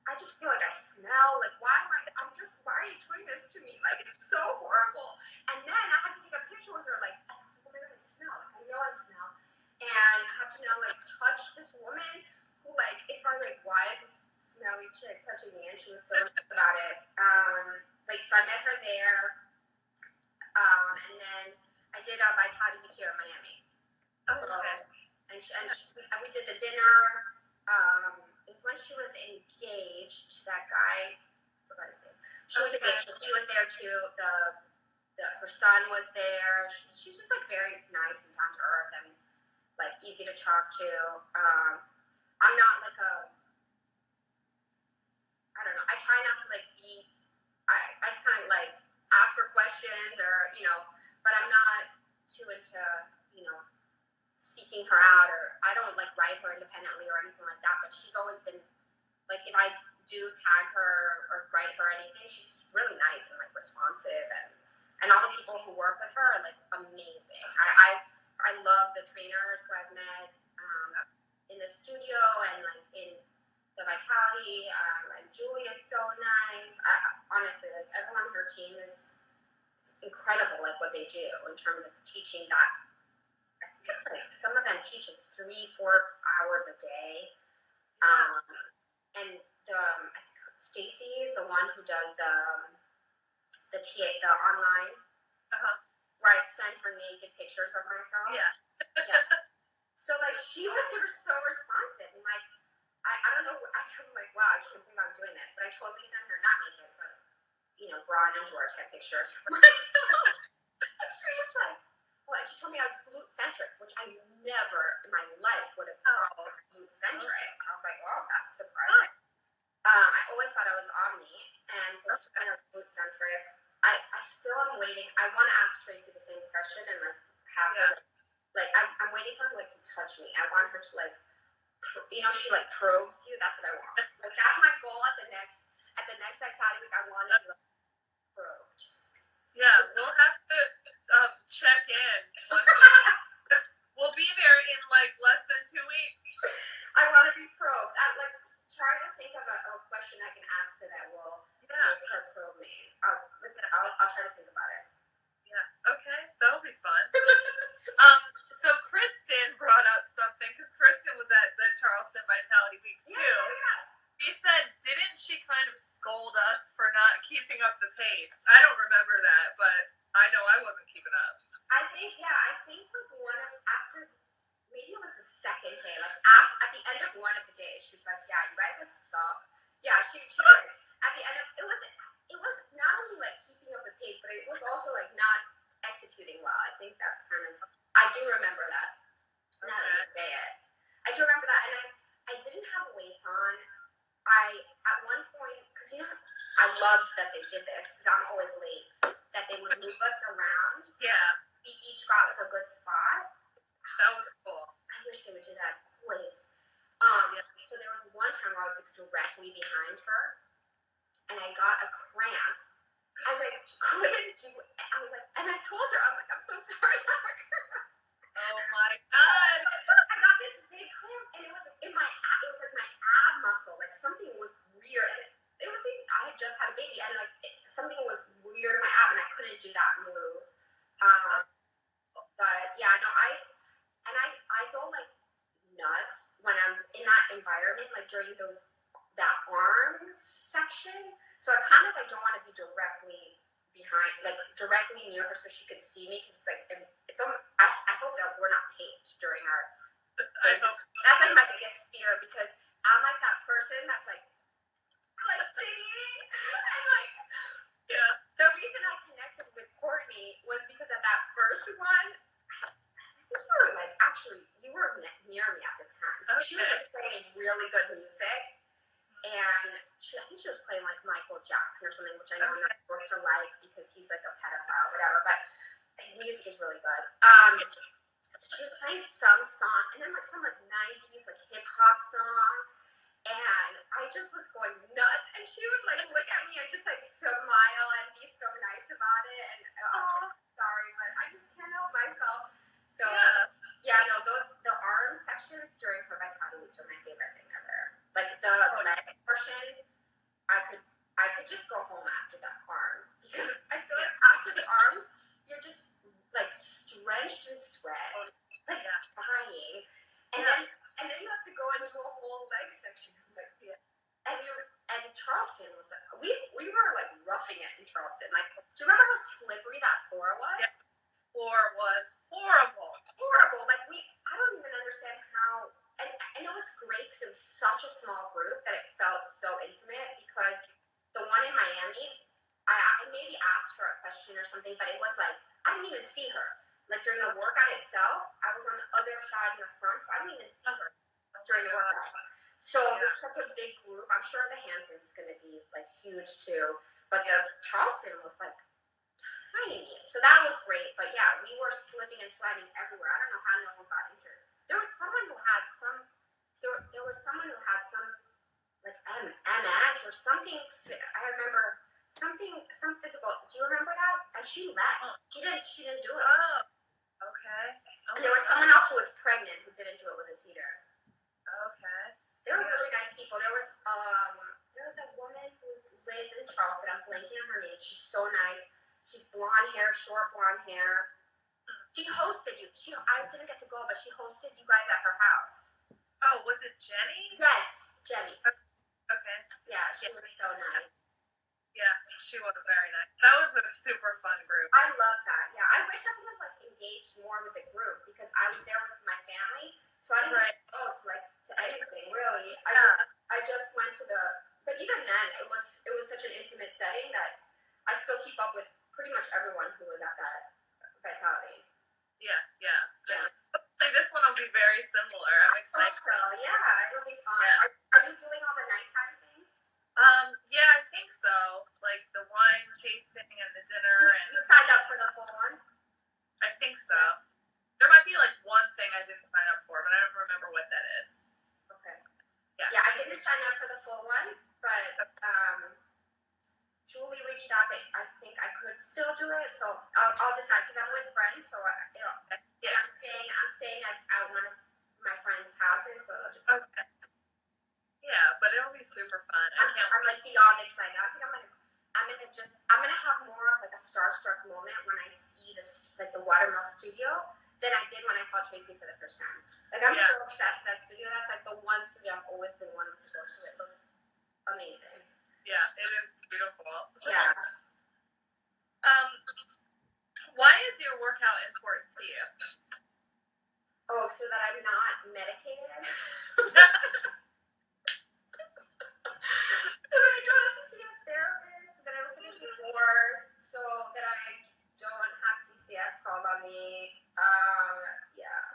I just feel like I smell. Like why are you doing this to me? Like it's so horrible. And then I had to take a picture with her. Like I was like, oh my god, I smell. Like I know I smell. And I have to now like touch this woman who like it's probably like, why is this smelly chick touching me? And she was so nice about it. So I met her there. And then I did a Vitality week here in Miami. So and we did the dinner. It was when she was engaged to that guy. I forgot his name. She was engaged. He was there too. Her son was there. She's just like very nice and down to earth and like easy to talk to. I'm not like I don't know. I try not to like be. I just kind of like ask her questions or but I'm not too into seeking her out, or I don't like write her independently or anything like that. But she's always been like, if I do tag her or write her anything, she's really nice and like responsive, and all the people who work with her are like amazing. I love the trainers who I've met in the studio and like in the Vitality, and Julie is so nice. Honestly, like everyone on her team it's incredible, like what they do in terms of teaching that. I think it's like some of them teach like 3-4 hours a day. And I think Stacy is the one who does the online, where I send her naked pictures of myself. Yeah. So like she was so responsive, and like I don't know. I'm like, wow, I can't believe I'm doing this, but I totally send her not naked, but bra and underwear type pictures of myself. She was like, well, she told me I was glute-centric, which I never in my life would have thought I was glute-centric. I was like, well, that's surprising. I always thought I was omni, and so she told me I was glute-centric. I still am waiting. I want to ask Tracy the same question and like have her like I'm waiting for her like to touch me. I want her to like she like probes you. That's what I want. Like that's my goal at the next Vitality week. I want to be like probed. Yeah, we'll have to check in. We'll be there in like less than 2 weeks. I want to be probed. I'm like trying to think of a question I can ask her that will make her probe me. I'll try to think about it. Yeah. Okay, that'll be fun. So Kristen brought up something because Kristen was at the Charleston Vitality Week too. Yeah. She said, didn't she kind of scold us for not keeping up the pace? I don't remember that, but I know I wasn't keeping up. I think like after maybe it was the second day, like at the end of one of the days, she was like, yeah, you guys like suck. Yeah, she did. At the end of it was not only like keeping up the pace, but it was also like not executing well. I think that's kind of I do remember that. Now that you say it. I do remember that, and I didn't have weights on. At one point, because I loved that they did this because I'm always late. That they would move us around. Yeah. We each got like a good spot. That was cool. I wish they would do that, please. So there was one time where I was like directly behind her, and I got a cramp. I like couldn't do it. I was like, and I told her, I'm like, I'm so sorry. my god. I got this big cramp, and it was in my, it was like my ab muscle, like something was weird, and it was like, I had just had a baby, and like something was weird in my ab, and I couldn't do that move. But yeah, no, I go like nuts when I'm in that environment, like during that arms section. So I kind of like don't want to be directly behind, like directly near her, so she could see me, because it's like I hope that we're not taped during our. I hope. That's like my biggest fear, because I'm like that person that's like singing, and like Yeah. the reason I connected with Courtney was because at that first one, you were near me at the time. Okay. She was like playing really good music, and I think she was playing like Michael Jackson or something, which I know I'm not supposed to like because he's like a pedophile, whatever. But his music is really good. So she was playing some song, and then like some like '90s like hip hop song, and I just was going nuts. And she would like look at me and just like smile and be so nice about it. And I was like, sorry, but I just can't help myself. So yeah, no, the arm sections during her vitality weeks are my favorite thing ever. Like the leg portion, I could just go home after that arms, because I feel like after the arms, you're just like drenched in sweat, like dying, and then you have to go and do a whole leg section, like and Charleston was like, we were like roughing it in Charleston. Like, do you remember how slippery that floor was? Yeah. Floor was horrible. Like I don't even understand how. And it was great because it was such a small group that it felt so intimate. Because the one in Miami, I maybe asked her a question or something, but it was like I didn't even see her. Like during the workout itself, I was on the other side in the front, so I didn't even see her during the workout. So it was such a big group. I'm sure the Hansons is going to be like huge too, but the Charleston was like tiny. So that was great. But yeah, we were slipping and sliding everywhere. I don't know how no one got injured. There was someone who had some. There was someone who had some like MS or something. I remember some physical. Do you remember that? And she left. She didn't do it. Oh, okay. And there was someone else who was pregnant who didn't do it with a heater. Okay. They were really nice people. There was a woman who lives in Charleston. I'm blanking on her name. She's so nice. She's blonde hair, short blonde hair. She hosted you. I didn't get to go, but she hosted you guys at her house. Oh, was it Jenny? Yes, Jenny. Okay. Yeah, she was so nice. Yeah, she was very nice. That was a super fun group. I love that. Yeah, I wish I could have like engaged more with the group, because I was there with my family, so I didn't go to anything really. I just went to but even then it was such an intimate setting that I still keep up with pretty much everyone who was at that vitality. Yeah. Hopefully this one will be very similar. I'm excited. So yeah, it'll be fun. Yeah. Are you doing all the nighttime things? Yeah, I think so. Like the wine tasting and the dinner. You signed up for the full one? I think so. There might be like one thing I didn't sign up for, but I don't remember what that is. Okay. Yeah. Yeah, I didn't sign up for the full one, but Julie reached out that I think I could still do it, so I'll decide, because I'm with friends, so I'm staying at one of my friends' houses, so it'll just. Okay. Yeah, but it'll be super fun. I'm like beyond excited. I think I'm gonna have more of like a starstruck moment when I see this, like the Watermill studio, than I did when I saw Tracy for the first time. Like I'm so obsessed with that studio. That's like the one studio I've always been wanting to go to. It looks amazing. Yeah, it is beautiful. Yeah. Why is your workout important to you? Oh, so that I'm not medicated? So that I don't have to see a therapist, so that I don't get a divorce, so that I don't have DCF called on me. Yeah.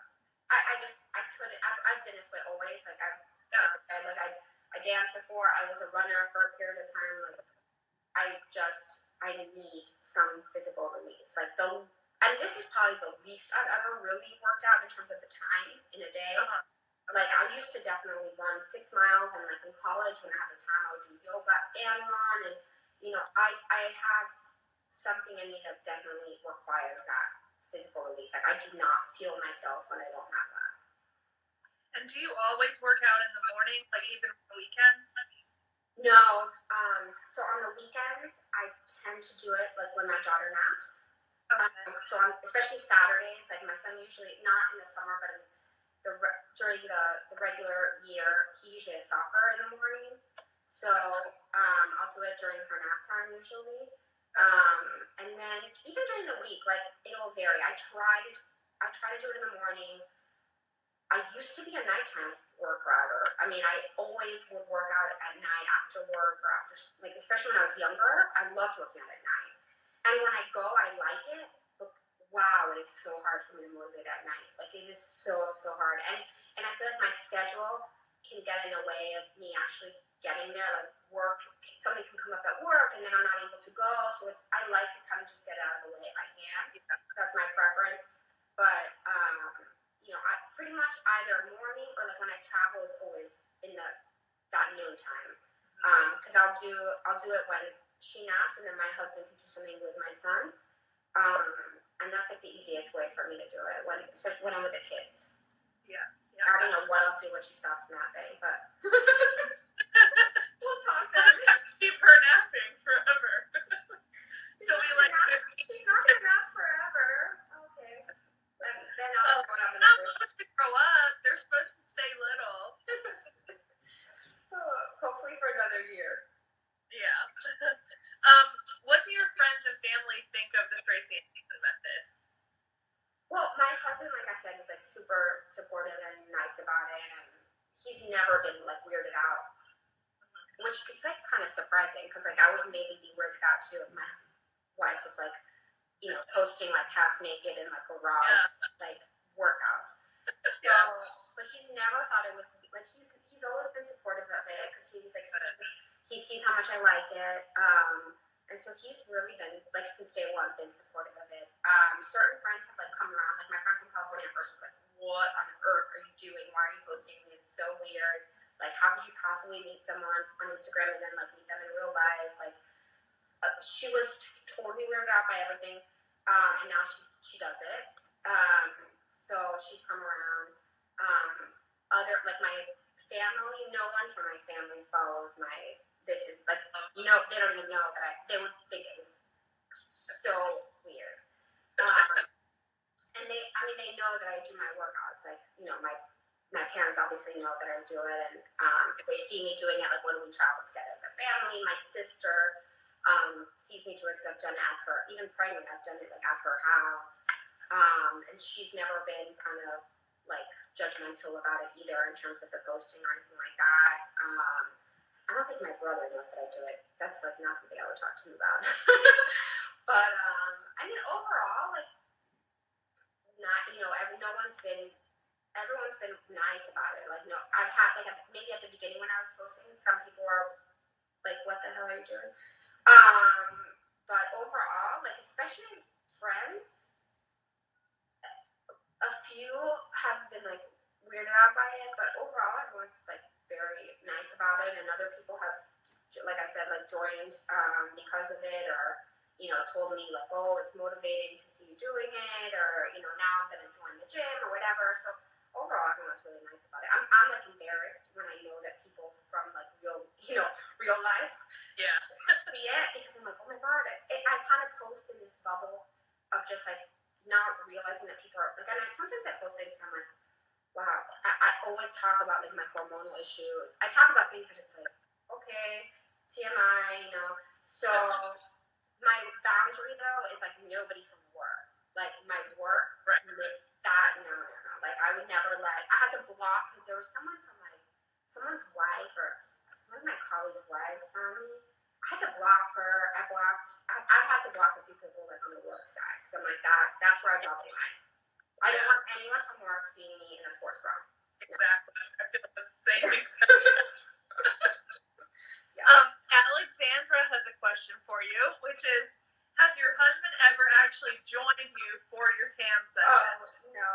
I've been this way always. Like I danced before. I was a runner for a period of time. Like I need some physical release. And this is probably the least I've ever really worked out in terms of the time in a day. Like I used to definitely run 6 miles, and like in college when I had the time, I would do yoga and run, and I have something in me that definitely requires that. physical release. Like I do not feel myself when I don't have that. And do you always work out in the morning, like even on the weekends? No. So on the weekends, I tend to do it like when my daughter naps. Okay. So especially Saturdays, like my son usually, not in the summer, but in during the regular year, he usually has soccer in the morning. So I'll do it during her nap time usually. And then even during the week, like it'll vary. I try to do it in the morning. I used to be a nighttime worker. I mean, I always would work out at night after work or after, like, especially when I was younger. I loved working out at night. And when I go, I like it. But wow, it is so hard for me to motivate at night. Like, it is so, so hard. And I feel like my schedule can get in the way of me actually getting there. Like, work, something can come up at work, and then I'm not able to go. So I like to kind of just get out of the way if I can. So that's my preference. But, I pretty much either morning or like when I travel, it's always in that noon time. Because I'll do it when she naps, and then my husband can do something with my son. And that's like the easiest way for me to do it especially when I'm with the kids. Yeah. I don't know what I'll do when she stops napping, but we'll talk then. Keep her napping forever. She's not gonna nap forever. Okay. Then I'll know what I'm gonna do. Supposed to grow up. They're supposed to stay little. Hopefully for another year. Yeah. What do your friends and family think of the Tracy method? Well, my husband, like I said, is like super supportive and nice about it, and he's never been like weirded out, which is like kind of surprising because like I would maybe be weirded out too if my wife was like, posting like half naked in like garage like workouts. So, but he's never thought it was like he's always been supportive of it because he's like he sees how much I like it, and so he's really been like since day one been supportive of it. Certain friends have like come around, like my friend from California at first was like, "What on earth are you doing? Why are you posting this? So weird. Like, how could you possibly meet someone on Instagram and then like meet them in real life?" Like, she was totally weirded out by everything, and now she does it. So she's come around. Other like my family, no one from my family follows this. Like, no, they don't even know that they would think it was so weird. And they know that I do my workouts. Like, my parents obviously know that I do it, and they see me doing it like when we travel together as a family. My sister sees me do it because I've done it at her, even pregnant, I've done it like at her house. And she's never been kind of like judgmental about it either in terms of the posting or anything like that. I don't think my brother knows that I do it. That's like not something I would talk to him about. But I mean, overall, like, not everyone's been nice about it. Like, no, I've had like maybe at the beginning when I was posting, some people were like, "What the hell are you doing?" But overall, like, especially friends, a few have been like weirded out by it, but overall everyone's like very nice about it, and other people have, like I said, like joined because of it, or told me like, "Oh, it's motivating to see you doing it," or now I'm gonna join the gym or whatever. So overall everyone's really nice about it. I'm like embarrassed when I know that people from like real life see it, because I'm like, oh my god, I kind of post in this bubble of just like not realizing that people are like, and sometimes I post things and I'm like, wow, I always talk about like my hormonal issues. I talk about things that it's like, okay, TMI, so my boundary though is like nobody from work, like my work, right. That no, like I would never I had to block because there was someone from like someone's wife or one of my colleagues' wives found me. I had to block her. I've had to block a few people like on the work side. So I'm like, that's where I draw the line. I don't want anyone from work seeing me in a sports bra. No. Exactly. I feel the same exact. Alexandra has a question for you, which is, has your husband ever actually joined you for your TAM session? Oh, no.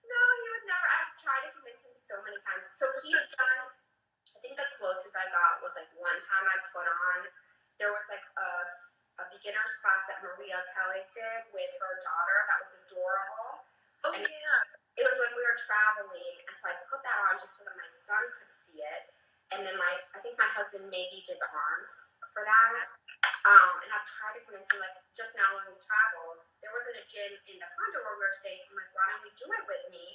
No, he would never. I've tried to convince him so many times. So he's done, I think the closest I got was like one time I put on there was like a beginner's class that Maria Kelly did with her daughter that was adorable. Oh, and yeah. it was when we were traveling, and so I put that on just so that my son could see it. And then I think my husband maybe did the arms for that. And I've tried to convince him, like, just now when we traveled, there wasn't a gym in the condo where we were staying, so I'm like, why don't you do it with me?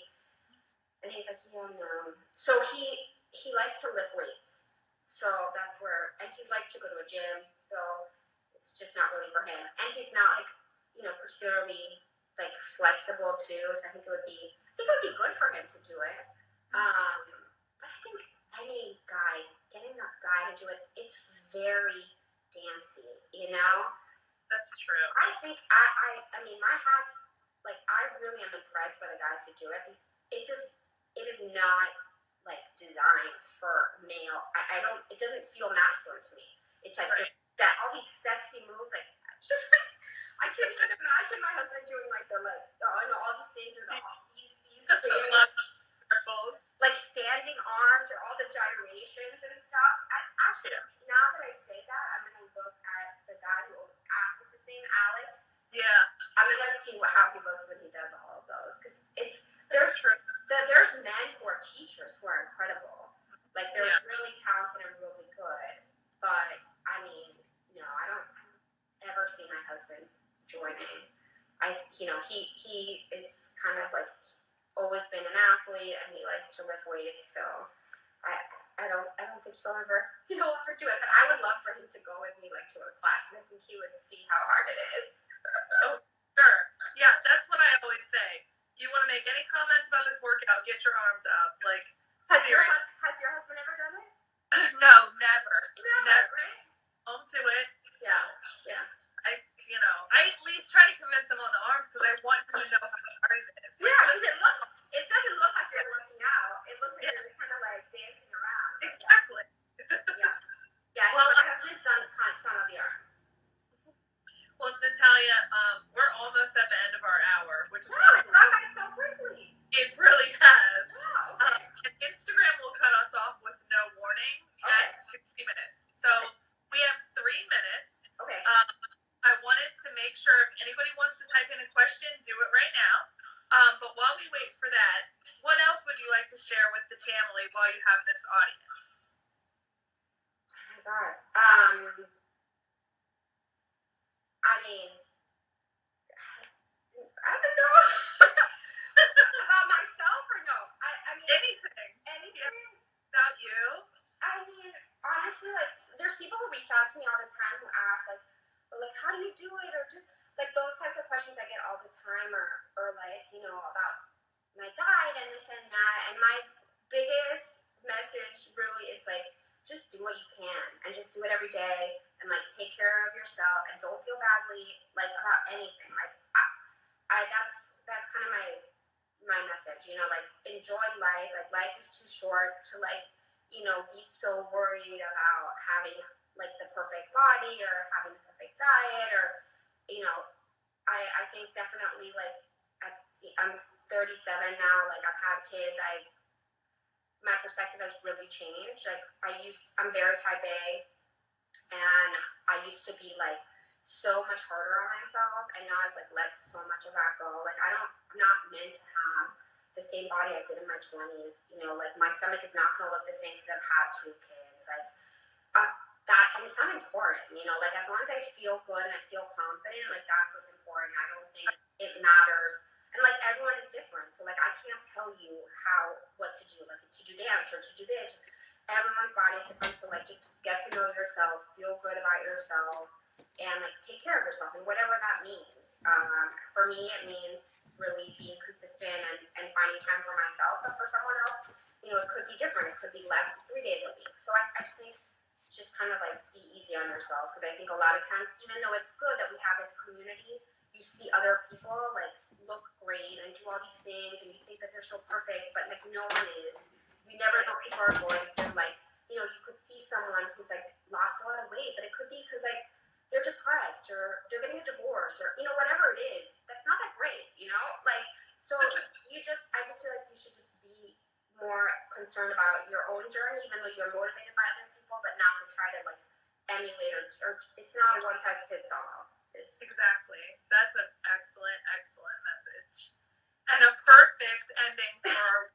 And he's like, yeah, no. So he likes to lift weights. So that's where, and he likes to go to a gym, so it's just not really for him. And he's not, like, particularly, like, flexible, too, so I think it would be good for him to do it. But I think getting a guy to do it, it's very dancey, That's true. I think I mean, my hat's, like, I really am impressed by the guys who do it, because it is not, like, designed for male. It doesn't feel masculine to me. It's like that all these sexy moves, like, just like, I can't even imagine my husband doing, like, all these things, or these things. Like standing arms, or all the gyrations and stuff. Actually, now that I say that, I'm gonna look at the guy what's his name, Alex. Yeah. I'm gonna see how he looks when he does all of those, because there's men who are teachers who are incredible. Like, they're really talented and really good. But I mean, no, I don't ever see my husband joining. He is kind of like always been an athlete, and he likes to lift weights, so I don't think he'll ever do it. But I would love for him to go with me, like, to a class, and I think he would see how hard it is. Oh, sure. Yeah, that's what I always say. You want to make any comments about this workout, get your arms up. Like, has your husband ever done it? No, never. Right? Won't do it. Yeah. I at least try to convince him on the arms, because I want him to know how hard it is. Yeah, because it doesn't look like you're working out. It looks like you're kind of, like, dancing around. Exactly. Yeah. Well, I haven't done some of the arms. Well, Natalia, we're almost at the end of our hour, which is it's gone by so quickly. It really has. Oh, okay. And Instagram will cut us off with no warning at 60 minutes. So we have 3 minutes. Okay. I wanted to make sure if anybody wants to type in a question, do it right now. But while we wait for that, what else would you like to share with the Tamily while you have this audience? Oh my God. I mean, I don't know. About myself, or no? I mean, anything. Yeah. About you? I mean, honestly, like, there's people who reach out to me all the time who ask, like, how do you do it, or just, like, those types of questions I get all the time, or like, about my diet and this and that. And my biggest message really is, like, just do what you can, and just do it every day, and, like, take care of yourself, and don't feel badly, like, about anything. Like, that's kind of my message, like, enjoy life. Like, life is too short to, like, be so worried about having, like, the perfect body, or having the perfect diet, or, I think definitely, like, I'm 37 now, like, I've had kids, my perspective has really changed. Like, I'm very type A, and I used to be, like, so much harder on myself, and now I've, like, let so much of that go. Like, I'm not meant to have the same body I did in my 20s. Like, my stomach is not going to look the same because I've had 2 kids. Like, and it's not important, like, as long as I feel good and I feel confident, like, that's what's important. I don't think it matters. And, like, everyone is different, so, like, I can't tell you what to do, like, to do dance or to do this. Everyone's body is different, so, like, just get to know yourself, feel good about yourself, and, like, take care of yourself, and whatever that means. For me, it means really being consistent and finding time for myself, but for someone else, it could be different. It could be less 3 days a week. So I just think just kind of, like, be easy on yourself, because I think a lot of times, even though it's good that we have this community, you see other people, like, look great and do all these things, and you think that they're so perfect, but, like, no one is. You never know what people are going through. Like, you could see someone who's, like, lost a lot of weight, but it could be because, like, they're depressed, or they're getting a divorce, or whatever it is. That's not that great, like, so I just feel like you should just be more concerned about your own journey, even though you're motivated by other people, but not to try to, like, emulate, or it's not a one size fits all. Exactly. That's an excellent, excellent message. And a perfect ending for our